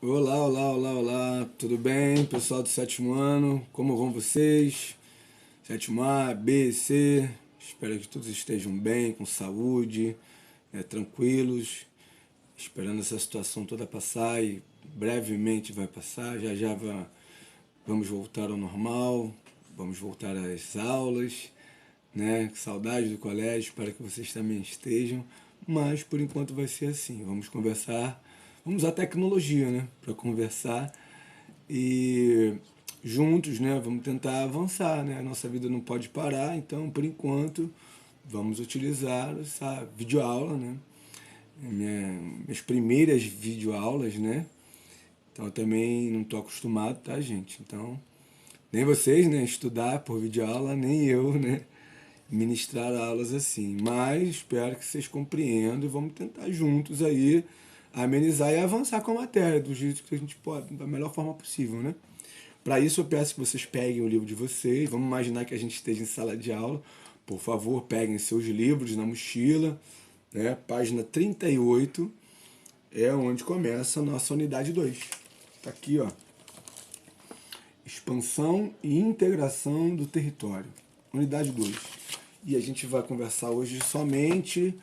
Olá, olá, olá, olá, tudo bem, pessoal do sétimo ano? Como vão vocês? Sétimo A, B, C, espero que todos estejam bem, com saúde, tranquilos, esperando essa situação toda passar e brevemente vai passar, vamos voltar ao normal, vamos voltar às aulas, né? Saudade do colégio, espero que vocês também estejam, mas por enquanto vai ser assim. Vamos conversar, vamos usar a tecnologia, né, para conversar e juntos, né, vamos tentar avançar, né? A nossa vida não pode parar, então por enquanto vamos utilizar essa videoaula, né? Minhas primeiras videoaulas, né? Então eu também não estou acostumado, tá, gente? Então, nem vocês, né, estudar por videoaula, nem eu, né, ministrar aulas assim. Mas espero que vocês compreendam e vamos tentar juntos aí amenizar e avançar com a matéria do jeito que a gente pode, da melhor forma possível, né? Para isso eu peço que vocês peguem o livro de vocês. Vamos imaginar que a gente esteja em sala de aula. Por favor, peguem seus livros na mochila, né? Página 38 é onde começa a nossa unidade 2. Tá aqui, ó. Expansão e integração do território. Unidade 2. E a gente vai conversar hoje somente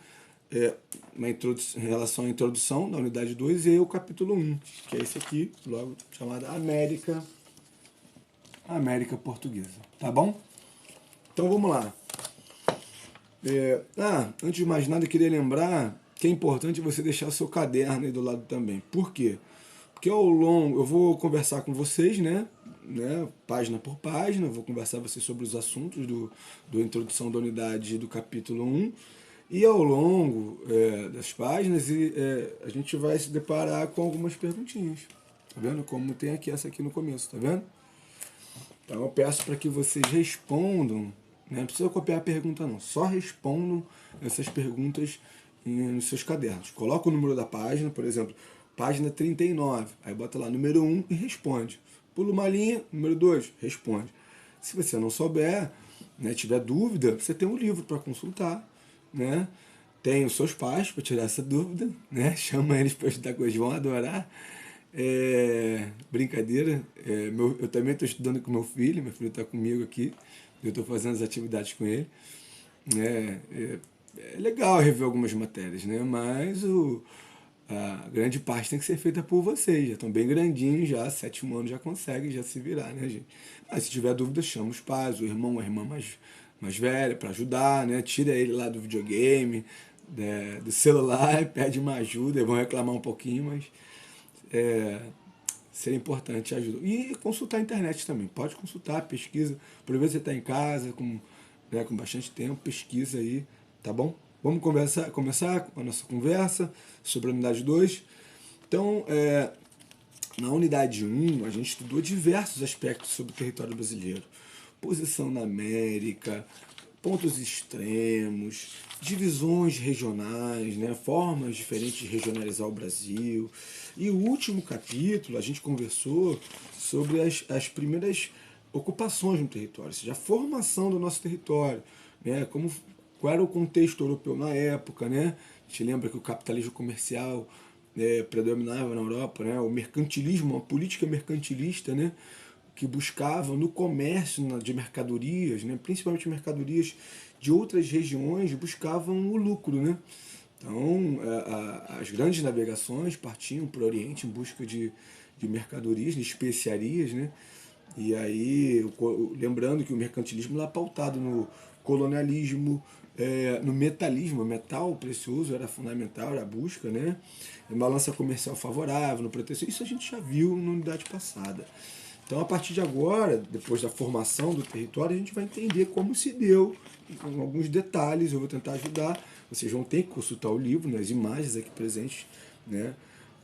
em relação à introdução da unidade 2 e o capítulo 1, que é esse aqui, logo chamado América Portuguesa. Tá bom? Então vamos lá. Antes de mais nada, eu queria lembrar que é importante você deixar o seu caderno aí do lado também. Por quê? Porque ao longo, eu vou conversar com vocês, né, página por página, vou conversar com vocês sobre os assuntos do introdução da unidade do capítulo 1, e ao longo das páginas a gente vai se deparar com algumas perguntinhas, tá vendo? Como tem aqui essa aqui no começo, tá vendo? Então eu peço para que vocês respondam, né? Não precisa copiar a pergunta não, só respondam essas perguntas nos seus cadernos. Coloca o número da página, por exemplo, página 39, aí bota lá número 1 e responde. Pula uma linha, número 2, responde. Se você não souber, né, tiver dúvida, você tem um livro para consultar, né? Tem os seus pais para tirar essa dúvida, né? Chama eles para estudar com eles, vão adorar. Brincadeira, eu também estou estudando com meu filho está comigo aqui, eu estou fazendo as atividades com ele. É, é, é legal rever algumas matérias, né? Mas a grande parte tem que ser feita por vocês, já estão bem grandinhos, já, sétimo ano já consegue já se virar, né, gente? Mas se tiver dúvida, chama os pais, o irmão, a irmã mais velha para ajudar, né? Tira ele lá do videogame, do celular, pede uma ajuda, eles vão reclamar um pouquinho, mas é, seria importante ajuda. E consultar a internet também. Pode consultar, pesquisa. Por vezes você está em casa com bastante tempo, pesquisa aí, tá bom? Vamos começar a nossa conversa sobre a unidade 2. Então, na unidade 1, a gente estudou diversos aspectos sobre o território brasileiro. Posição na América, pontos extremos, divisões regionais, né, formas diferentes de regionalizar o Brasil. E o último capítulo a gente conversou sobre as primeiras ocupações no território, ou seja, a formação do nosso território, né, qual era o contexto europeu na época, né? A gente lembra que o capitalismo comercial predominava na Europa, né? O mercantilismo, a política mercantilista, né? Que buscava no comércio de mercadorias, né? Principalmente mercadorias de outras regiões, buscavam o lucro, né? Então, as grandes navegações partiam para o Oriente em busca de mercadorias, de especiarias, né? E aí, lembrando que o mercantilismo lá pautado no colonialismo, no metalismo, metal precioso era fundamental, era a busca, né? Em balança comercial favorável, no proteção. Isso a gente já viu na unidade passada. Então, a partir de agora, depois da formação do território, a gente vai entender como se deu, com alguns detalhes, eu vou tentar ajudar. Vocês vão ter que consultar o livro, né, as imagens aqui presentes, né,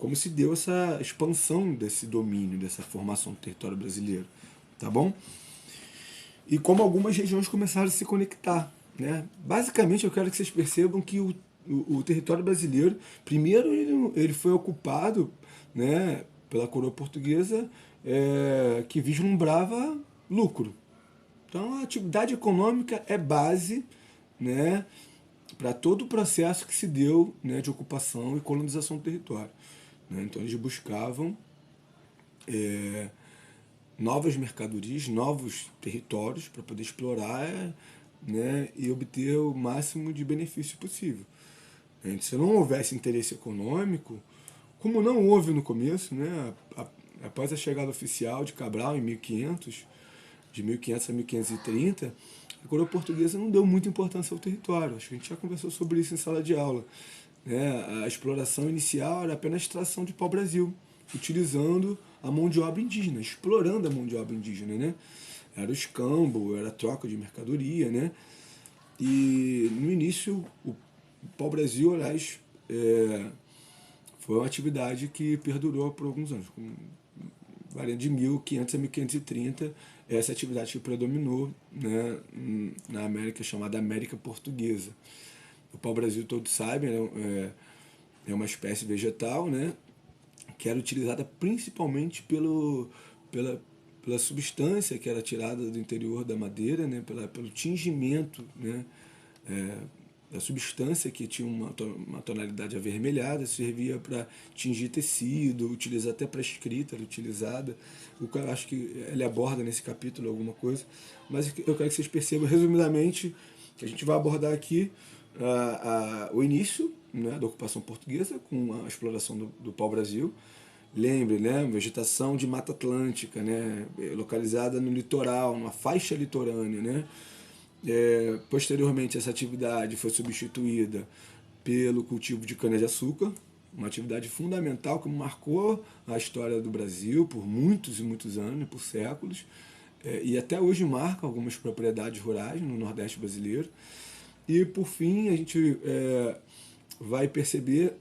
como se deu essa expansão desse domínio, dessa formação do território brasileiro, tá bom? E como algumas regiões começaram a se conectar, né? Basicamente, eu quero que vocês percebam que o território brasileiro, primeiro ele foi ocupado, né, pela coroa portuguesa, que vislumbrava lucro. Então, a atividade econômica é base, né, para todo o processo que se deu, né, de ocupação e colonização do território, né? Então, eles buscavam novas mercadorias, novos territórios para poder explorar, né, e obter o máximo de benefício possível. Se não houvesse interesse econômico, como não houve no começo, né, após a chegada oficial de Cabral em 1500, de 1500 a 1530, a coroa portuguesa não deu muita importância ao território. Acho que a gente já conversou sobre isso em sala de aula. Né? A exploração inicial era apenas extração de pau-brasil, utilizando a mão de obra indígena, explorando a mão de obra indígena. Né? Era o escambo, era a troca de mercadoria. Né? E no início, o pau-brasil, aliás, foi uma atividade que perdurou por alguns anos, variando de 1500 a 1530, essa atividade que predominou, né, na América, chamada América Portuguesa. O pau-brasil, todos sabem, é uma espécie vegetal, né, que era utilizada principalmente pela substância que era tirada do interior da madeira, né, pelo tingimento, né, a substância que tinha uma tonalidade avermelhada, servia para tingir tecido, utilizar até para escrita, era utilizada. Eu acho que ele aborda nesse capítulo alguma coisa, mas eu quero que vocês percebam resumidamente que a gente vai abordar aqui o início, né, da ocupação portuguesa com a exploração do pau-brasil. Lembre, né, vegetação de Mata Atlântica, né, localizada no litoral, numa faixa litorânea, né. Posteriormente, essa atividade foi substituída pelo cultivo de cana-de-açúcar, uma atividade fundamental que marcou a história do Brasil por muitos e muitos anos, por séculos, e até hoje marca algumas propriedades rurais no Nordeste brasileiro. E, por fim, a gente vai perceber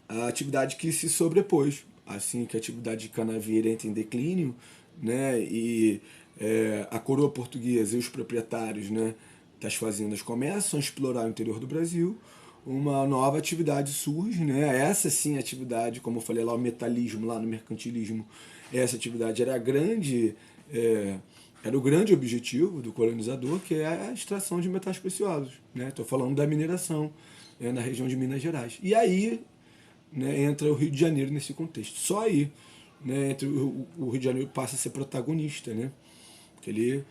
a atividade que se sobrepôs, assim que a atividade de canavieira entra em declínio, né, e a coroa portuguesa e os proprietários, né, das fazendas começam a explorar o interior do Brasil, uma nova atividade surge, né, essa sim atividade, como eu falei lá, o metalismo, lá no mercantilismo, essa atividade era era o grande objetivo do colonizador, que é a extração de metais preciosos. Estou falando da mineração na região de Minas Gerais. E aí, né, entra o Rio de Janeiro nesse contexto. Só aí, né, entre o Rio de Janeiro passa a ser protagonista, né, porque ele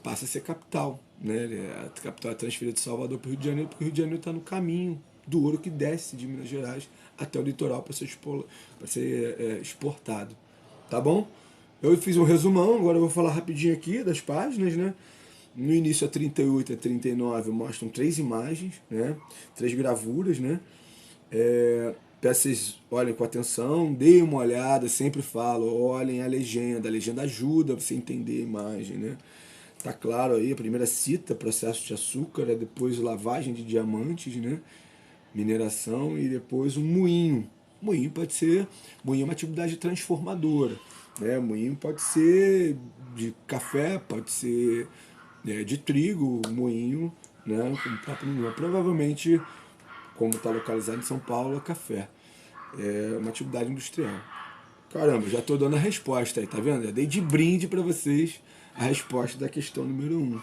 passa a ser capital. Né, a capital é transferida de Salvador para o Rio de Janeiro, porque o Rio de Janeiro está no caminho do ouro que desce de Minas Gerais até o litoral para ser exportado. Tá bom? Eu fiz um resumão, agora eu vou falar rapidinho aqui das páginas, né? No início, a 38 e a 39 mostram três imagens, né? Três gravuras, né? Peço que vocês olhem com atenção, deem uma olhada, sempre falo, olhem a legenda ajuda você a entender a imagem, né? Tá claro aí, a primeira cita processo de açúcar, depois lavagem de diamantes, né? Mineração e depois um moinho. Moinho é uma atividade transformadora, né? Moinho pode ser de café, pode ser de trigo, moinho, né? Como o próprio nome. Provavelmente, como está localizado em São Paulo, é café. É uma atividade industrial. Caramba, já estou dando a resposta aí, tá vendo? Eu dei de brinde para vocês a resposta da questão número 1.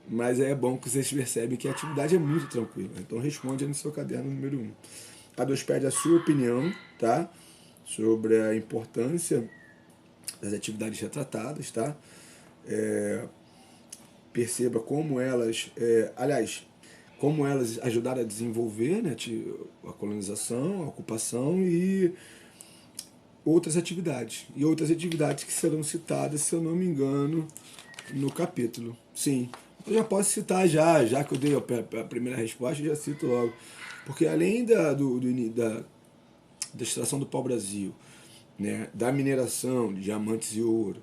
Mas é bom que vocês percebem que a atividade é muito tranquila. Então responde aí no seu caderno número 1. A 2 pede a sua opinião, tá? Sobre a importância das atividades retratadas, tá? Perceba como elas, como elas ajudaram a desenvolver, né, a colonização, a ocupação e outras atividades. E outras atividades que serão citadas, se eu não me engano, no capítulo. Sim, eu já posso citar já que eu dei a primeira resposta, eu já cito logo. Porque além da extração do pau-brasil, né, da mineração de diamantes e ouro,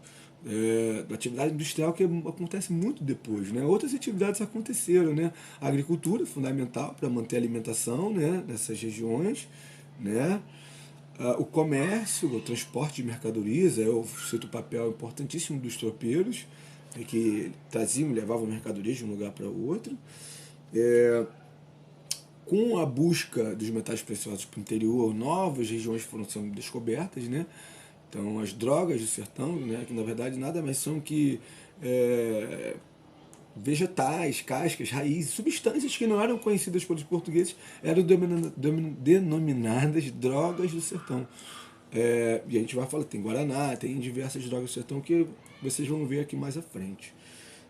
da atividade industrial que acontece muito depois, né? Outras atividades aconteceram, né? A agricultura fundamental para manter a alimentação, né, nessas regiões, né? O comércio, o transporte de mercadorias, eu cito o papel importantíssimo dos tropeiros, que traziam, levavam mercadorias de um lugar para o outro. Com a busca dos metais preciosos para o interior, novas regiões foram sendo descobertas, né? Então, as drogas do sertão, né, que na verdade nada mais são que vegetais, cascas, raízes, substâncias que não eram conhecidas pelos portugueses, eram denominadas drogas do sertão. E a gente vai falar, tem Guaraná, tem diversas drogas do sertão que vocês vão ver aqui mais à frente.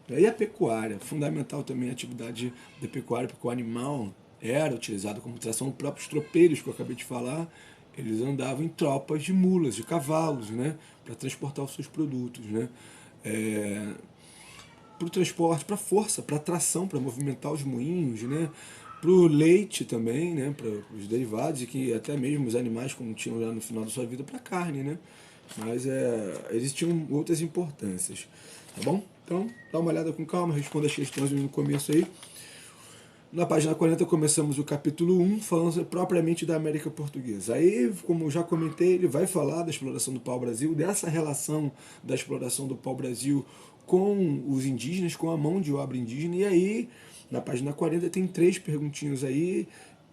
E a pecuária, fundamental também a atividade da pecuária, porque o animal era utilizado como tração, os próprios tropeiros que eu acabei de falar, eles andavam em tropas de mulas, de cavalos, né, para transportar os seus produtos, né, para o transporte, para a força, para a tração, para movimentar os moinhos, né, para o leite também, né, para os derivados, e que até mesmo os animais, como tinham já no final da sua vida, para a carne, né, mas eles tinham outras importâncias, tá bom? Então, dá uma olhada com calma, responda as questões no começo aí. Na página 40 começamos o capítulo 1, falando propriamente da América Portuguesa. Aí, como já comentei, ele vai falar da exploração do pau-brasil, dessa relação da exploração do pau-brasil com os indígenas, com a mão de obra indígena. E aí, na página 40, tem 3 perguntinhas aí,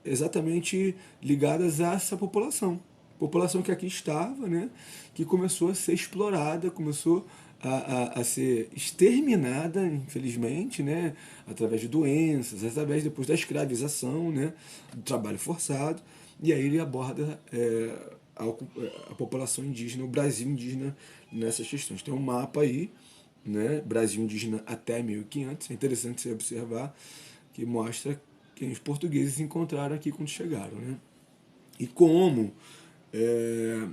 exatamente ligadas a essa população. População que aqui estava, né, que começou a ser explorada, começou a ser exterminada, infelizmente, né, através de doenças, através depois da escravização, né, do trabalho forçado, e aí ele aborda a população indígena, o Brasil indígena nessas questões. Tem um mapa aí, né, Brasil indígena até 1500, é interessante você observar, que mostra quem os portugueses encontraram aqui quando chegaram, né, e como é,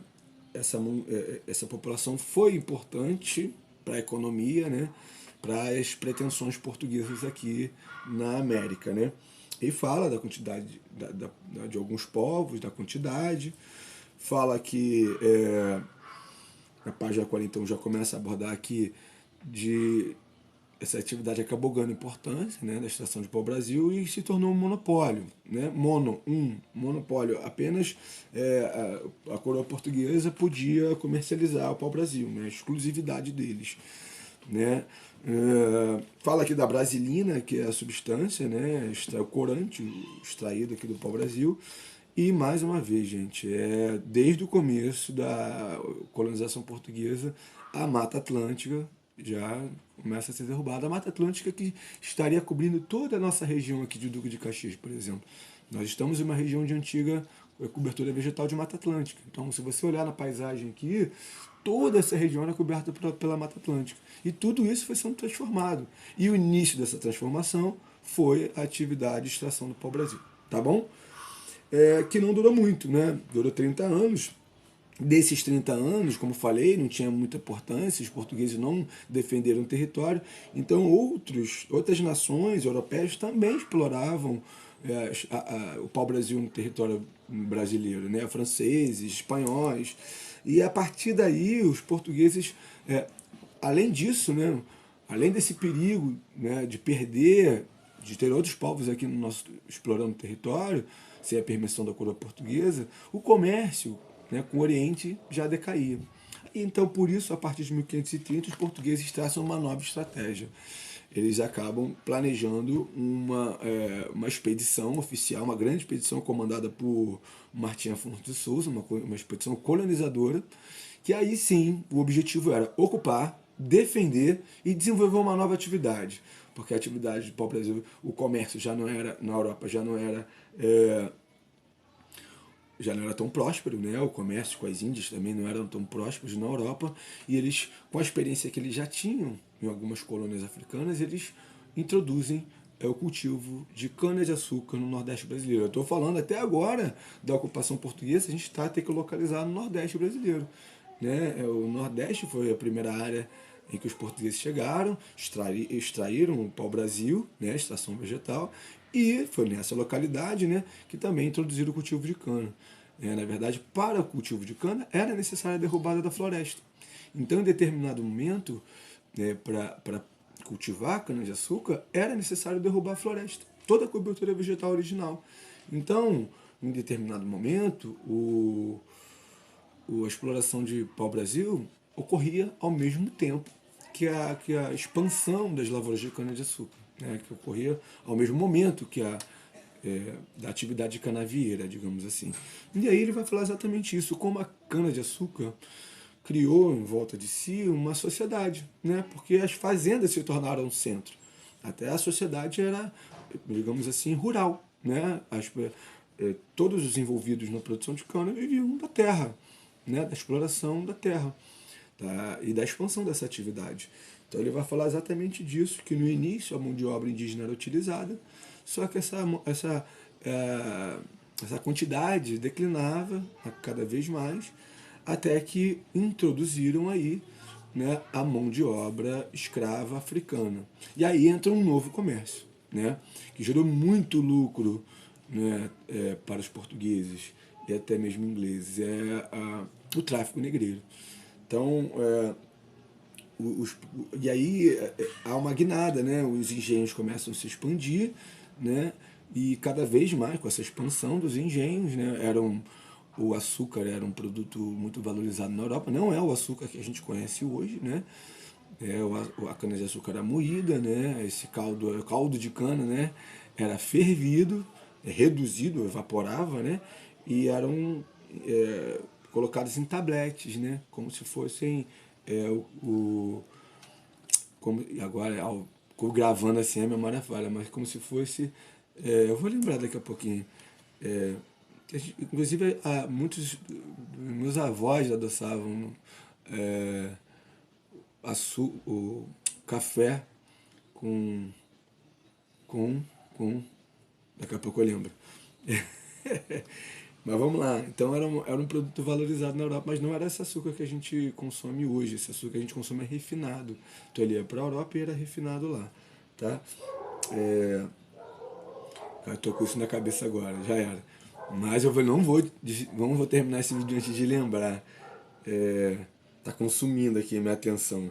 essa população foi importante para a economia, né, para as pretensões portuguesas aqui na América. Né? E fala da quantidade de alguns povos, da quantidade, fala que na página 40 então já começa a abordar aqui de essa atividade acabou ganhando importância, né, da extração de pau-brasil e se tornou um monopólio, né, monopólio, apenas a coroa portuguesa podia comercializar o pau-brasil, né, a exclusividade deles, né. Fala aqui da brasilina, que é a substância, né, o corante extraído aqui do pau-brasil. E mais uma vez, gente, desde o começo da colonização portuguesa, a Mata Atlântica já começa a ser derrubada. A Mata Atlântica que estaria cobrindo toda a nossa região aqui de Duque de Caxias, por exemplo. Nós estamos em uma região de antiga cobertura vegetal de Mata Atlântica. Então, se você olhar na paisagem aqui, toda essa região era coberta pela Mata Atlântica. E tudo isso foi sendo transformado. E o início dessa transformação foi a atividade de extração do pau-brasil. Tá bom? Que não durou muito, né? Durou 30 anos. Desses 30 anos, como falei, não tinha muita importância, os portugueses não defenderam o território, então outras nações europeias também exploravam o pau-brasil no território brasileiro, né? Franceses, espanhóis, e a partir daí os portugueses, além disso, né? Além desse perigo, né, de perder, de ter outros povos aqui no nosso explorando o território, sem a permissão da coroa portuguesa, o comércio, né, com o Oriente já decaía. Então, por isso, a partir de 1530, os portugueses traçam uma nova estratégia. Eles acabam planejando uma expedição oficial, uma grande expedição comandada por Martim Afonso de Souza, uma expedição colonizadora, que aí sim o objetivo era ocupar, defender e desenvolver uma nova atividade. Porque a atividade do pau-brasil, o comércio já não era, na Europa já não era tão próspero, né? O comércio com as Índias também não eram tão prósperos na Europa, e eles, com a experiência que eles já tinham em algumas colônias africanas, eles introduzem o cultivo de cana-de-açúcar no Nordeste brasileiro. Eu estou falando até agora da ocupação portuguesa, a gente está até que localizar no Nordeste brasileiro. Né? O Nordeste foi a primeira área em que os portugueses chegaram, extraíram o pau-brasil, né, extração vegetal, e foi nessa localidade, né, que também introduziram o cultivo de cana. Na verdade, para o cultivo de cana era necessária a derrubada da floresta. Então, em determinado momento, para cultivar cana-de-açúcar, era necessário derrubar a floresta, toda a cobertura vegetal original. Então, em determinado momento, a exploração de pau-brasil ocorria ao mesmo tempo que a expansão das lavouras de cana-de-açúcar, né, que ocorria ao mesmo momento que da atividade canavieira, digamos assim. E aí ele vai falar exatamente isso, como a cana-de-açúcar criou em volta de si uma sociedade, né, porque as fazendas se tornaram um centro. Até a sociedade era, digamos assim, rural, né? Todos os envolvidos na produção de cana viviam da terra, né? Da exploração da terra, tá? E da expansão dessa atividade. Então ele vai falar exatamente disso, que no início a mão de obra indígena era utilizada, só que essa quantidade declinava cada vez mais, até que introduziram aí, né, a mão de obra escrava africana. E aí entra um novo comércio, né, que gerou muito lucro, né, para os portugueses e até mesmo ingleses, o tráfico negreiro. Então, os, e aí há uma guinada, né? Os engenhos começam a se expandir, né? E cada vez mais com essa expansão dos engenhos, né? O açúcar era um produto muito valorizado na Europa, não é o açúcar que a gente conhece hoje, né? A cana-de-açúcar era moída, né? Esse caldo de cana, né? Era fervido, reduzido, evaporava, né? E eram colocados em tabletes, né? Como se fossem é, o como, agora, gravando assim a memória falha, mas como se fosse. Eu vou lembrar daqui a pouquinho. É, inclusive, muitos meus avós adoçavam é, o café com, com, com. Daqui a pouco eu lembro. Mas vamos lá. Então era um produto valorizado na Europa, mas não era esse açúcar que a gente consome hoje. Esse açúcar que a gente consome é refinado. Então ele ia para a Europa e era refinado lá. Tá? É, eu tô com isso na cabeça agora, já era. Mas não vou terminar esse vídeo antes de lembrar. É, tá consumindo aqui a minha atenção.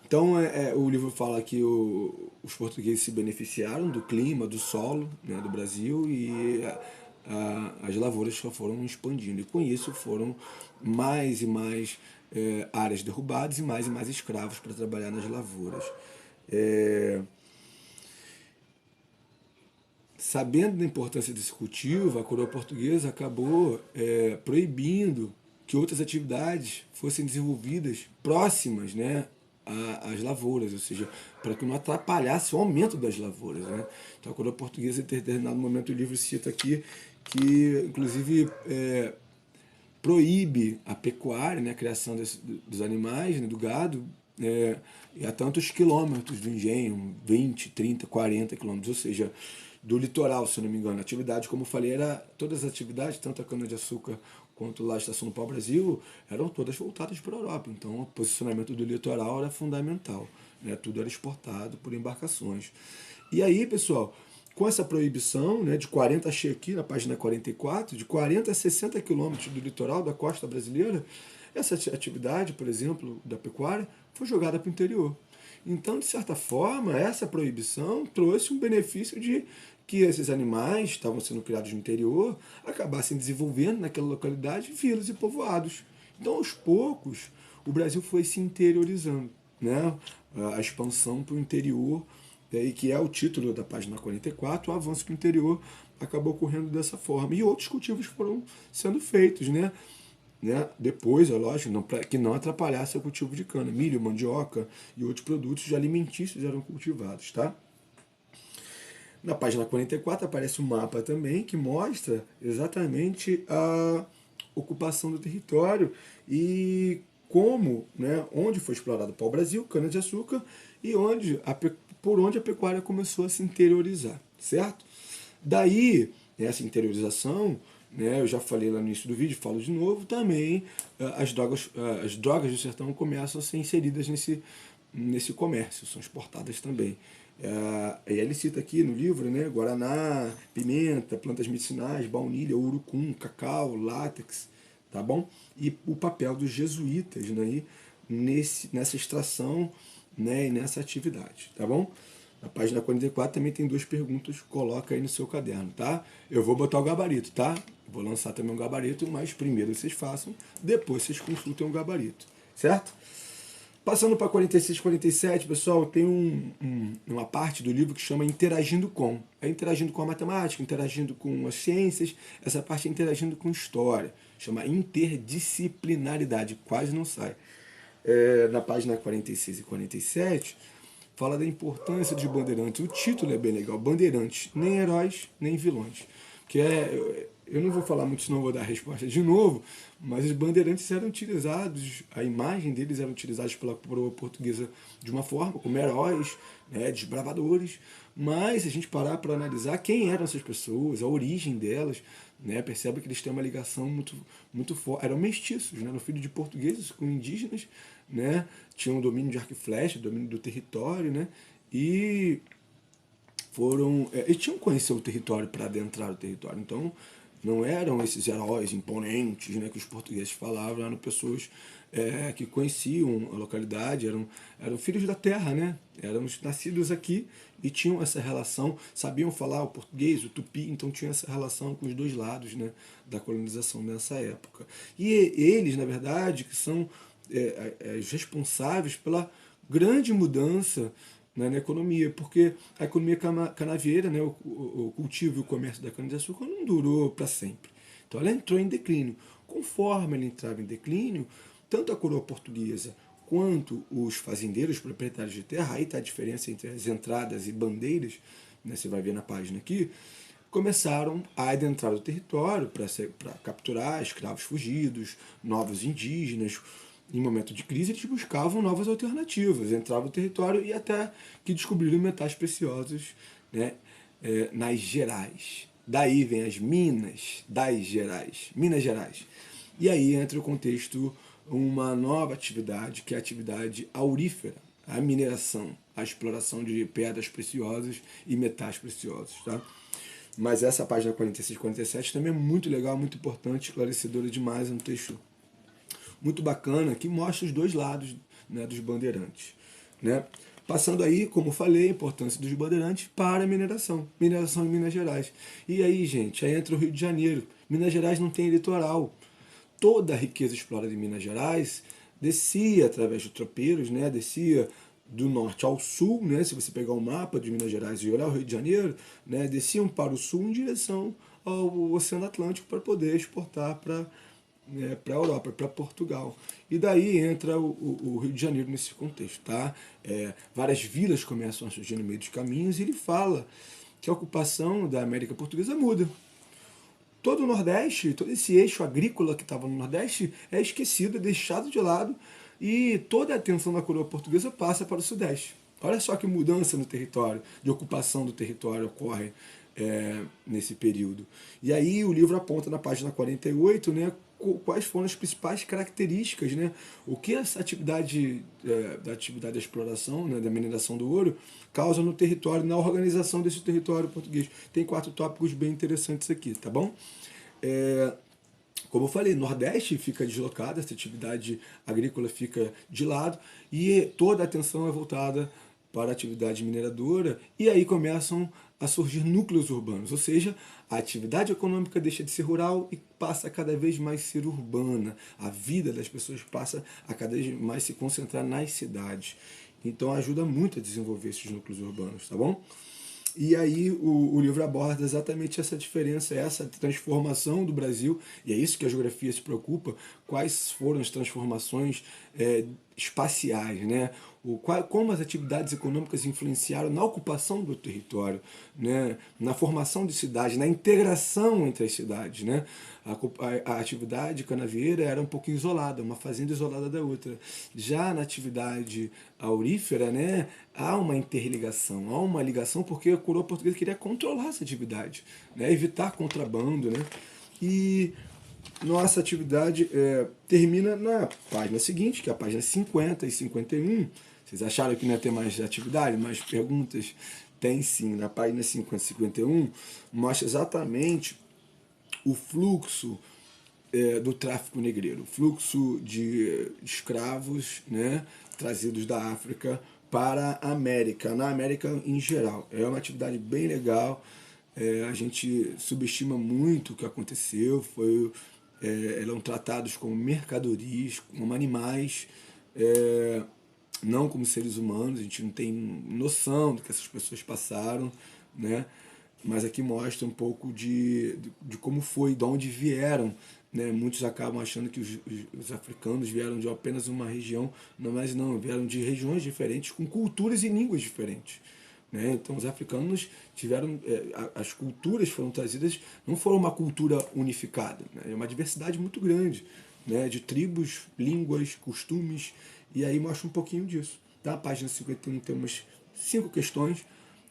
Então, o livro fala que os portugueses se beneficiaram do clima, do solo, né, do Brasil, e as lavouras só foram expandindo. E com isso foram mais e mais áreas derrubadas e mais escravos para trabalhar nas lavouras. É, sabendo da importância desse cultivo, a coroa portuguesa acabou proibindo que outras atividades fossem desenvolvidas próximas, né, às lavouras, ou seja, para que não atrapalhasse o aumento das lavouras. Né? Então a coroa portuguesa, em determinado momento, o livro cita aqui que, inclusive, proíbe a pecuária, né, a criação dos animais, né, do gado, a tantos quilômetros do engenho, 20, 30, 40 quilômetros, ou seja, do litoral, se não me engano. A atividade, como eu falei, todas as atividades, tanto a cana-de-açúcar quanto lá a Estação do Pau-Brasil, eram todas voltadas para a Europa. Então, o posicionamento do litoral era fundamental. Né? Tudo era exportado por embarcações. E aí, pessoal, com essa proibição, né, de 40, achei aqui na página 44, de 40 a 60 quilômetros do litoral da costa brasileira, essa atividade, por exemplo, da pecuária, foi jogada para o interior. Então, de certa forma, essa proibição trouxe um benefício de que esses animais estavam sendo criados no interior acabassem desenvolvendo naquela localidade vilas e povoados. Então, aos poucos, o Brasil foi se interiorizando, né? A expansão para o interior, e que é o título da página 44, o avanço para o interior acabou ocorrendo dessa forma. E outros cultivos foram sendo feitos, né? Depois, é lógico, que não atrapalhasse o cultivo de cana. Milho, mandioca e outros produtos alimentícios eram cultivados. Tá? Na página 44 aparece um mapa também que mostra exatamente a ocupação do território e como, né, onde foi explorado o pau-brasil, cana-de-açúcar, e por onde a pecuária começou a se interiorizar, certo? Daí, essa interiorização, né, eu já falei lá no início do vídeo, falo de novo, também as drogas do sertão começam a ser inseridas nesse comércio, são exportadas também. E ele cita aqui no livro, né, guaraná, pimenta, plantas medicinais, baunilha, urucum, cacau, látex, tá bom? E o papel dos jesuítas, né, nessa extração, né, e nessa atividade, tá bom? Na página 44 também tem duas perguntas, coloca aí no seu caderno, tá? Eu vou botar o gabarito, tá? Vou lançar também um gabarito, mas primeiro vocês façam, depois vocês consultem o gabarito, certo? Passando para 46 e 47, pessoal, tem uma parte do livro que chama Interagindo com. É interagindo com a matemática, interagindo com as ciências, essa parte é interagindo com história. Chama interdisciplinaridade, quase não sai. Na página 46 e 47, fala da importância dos bandeirantes. O título é bem legal, Bandeirantes, nem heróis, nem vilões. Que é, eu não vou falar muito, senão vou dar a resposta de novo, mas os bandeirantes eram utilizados, a imagem deles era utilizada pela coroa portuguesa de uma forma, como heróis, né, desbravadores, mas se a gente parar para analisar quem eram essas pessoas, a origem delas, né, percebe que eles têm uma ligação muito forte. Eram mestiços, né, eram filhos de portugueses com indígenas, né, tinham domínio de arco e flecha, domínio do território, né, e eles tinham que conhecer o território para adentrar o território. Então, não eram esses heróis imponentes, né, que os portugueses falavam, eram pessoas que conheciam a localidade, eram filhos da terra, né? Eram nascidos aqui e tinham essa relação, sabiam falar o português, o tupi, então tinham essa relação com os dois lados, né, da colonização nessa época. E eles, na verdade, que são os responsáveis pela grande mudança, né, na economia, porque a economia canavieira, né, o cultivo e o comércio da cana-de-açúcar não durou para sempre. Então ela entrou em declínio. Conforme ela entrava em declínio, tanto a coroa portuguesa quanto os fazendeiros, proprietários de terra, aí está a diferença entre as entradas e bandeiras, né, você vai ver na página aqui, começaram a adentrar o território para capturar escravos fugidos, novos indígenas. Em momento de crise, eles buscavam novas alternativas, entravam no território e até que descobriram metais preciosos, né, nas Gerais. Daí vem as Minas das Gerais, Minas Gerais. E aí entra o contexto uma nova atividade, que é a atividade aurífera, a mineração, a exploração de pedras preciosas e metais preciosos. Tá? Mas essa página 46 e 47 também é muito legal, muito importante, esclarecedora demais, é um texto muito bacana que mostra os dois lados, né, dos bandeirantes. Né? Passando aí, como falei, a importância dos bandeirantes para a mineração em Minas Gerais. E aí, gente, aí entra o Rio de Janeiro. Minas Gerais não tem litoral. Toda a riqueza explorada em Minas Gerais descia através de tropeiros, né? Descia do norte ao sul, né? Se você pegar o mapa de Minas Gerais e olhar o Rio de Janeiro, né? Desciam para o sul em direção ao Oceano Atlântico para poder exportar para a Europa, para Portugal. E daí entra o Rio de Janeiro nesse contexto. Tá? Várias vilas começam a surgir no meio dos caminhos e ele fala que a ocupação da América Portuguesa muda. Todo o Nordeste, todo esse eixo agrícola que estava no Nordeste é esquecido, é deixado de lado e toda a atenção da coroa portuguesa passa para o Sudeste. Olha só que mudança no território, de ocupação do território ocorre nesse período. E aí o livro aponta na página 48, né, quais foram as principais características, né, o que essa atividade da atividade de exploração, né, da mineração do ouro, causa no território, na organização desse território português. Tem 4 tópicos bem interessantes aqui, tá bom? Como eu falei, Nordeste fica deslocado, essa atividade agrícola fica de lado e toda a atenção é voltada para a atividade mineradora e aí começam a surgir núcleos urbanos, ou seja, a atividade econômica deixa de ser rural e passa a cada vez mais ser urbana. A vida das pessoas passa a cada vez mais se concentrar nas cidades. Então ajuda muito a desenvolver esses núcleos urbanos, tá bom? E aí o livro aborda exatamente essa diferença, essa transformação do Brasil, e é isso que a geografia se preocupa, quais foram as transformações espaciais, né? Como as atividades econômicas influenciaram na ocupação do território, né? Na formação de cidades, na integração entre as cidades. Né? A atividade canavieira era um pouco isolada, uma fazenda isolada da outra. Já na atividade aurífera, né, há uma interligação, há uma ligação porque a coroa portuguesa queria controlar essa atividade, né, evitar contrabando. Né? E nossa atividade termina na página seguinte, que é a página 50 e 51. Vocês acharam que não ia ter mais atividade, mais perguntas? Tem sim. Na página 50 e 51 mostra exatamente o fluxo do tráfico negreiro, o fluxo de escravos, né, trazidos da África para a América, na América em geral. É uma atividade bem legal. A gente subestima muito o que aconteceu. Eram tratados como mercadorias, como animais, não como seres humanos. A gente não tem noção do que essas pessoas passaram, né? Mas aqui mostra um pouco de como foi, de onde vieram, né? Muitos acabam achando que os africanos vieram de apenas uma região, mas não, vieram de regiões diferentes, com culturas e línguas diferentes. Né? Então os africanos tiveram, as culturas foram trazidas, não foram uma cultura unificada, né? É uma diversidade muito grande, né? De tribos, línguas, costumes, e aí mostra um pouquinho disso. Tá? A página 51 tem umas 5 questões,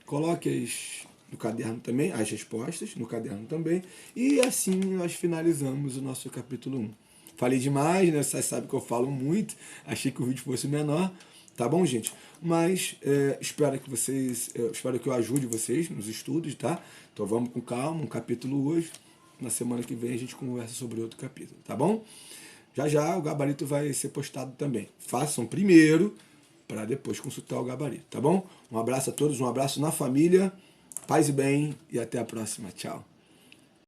coloque-as no caderno também, as respostas no caderno também, e assim nós finalizamos o nosso capítulo 1. Falei demais, né? Vocês sabem que eu falo muito, achei que o vídeo fosse menor, tá bom, gente? Mas espero que eu ajude vocês nos estudos, tá? Então vamos com calma, um capítulo hoje, na semana que vem a gente conversa sobre outro capítulo, tá bom? Já já o gabarito vai ser postado também. Façam primeiro, para depois consultar o gabarito, tá bom? Um abraço a todos, um abraço na família, paz e bem, e até a próxima. Tchau.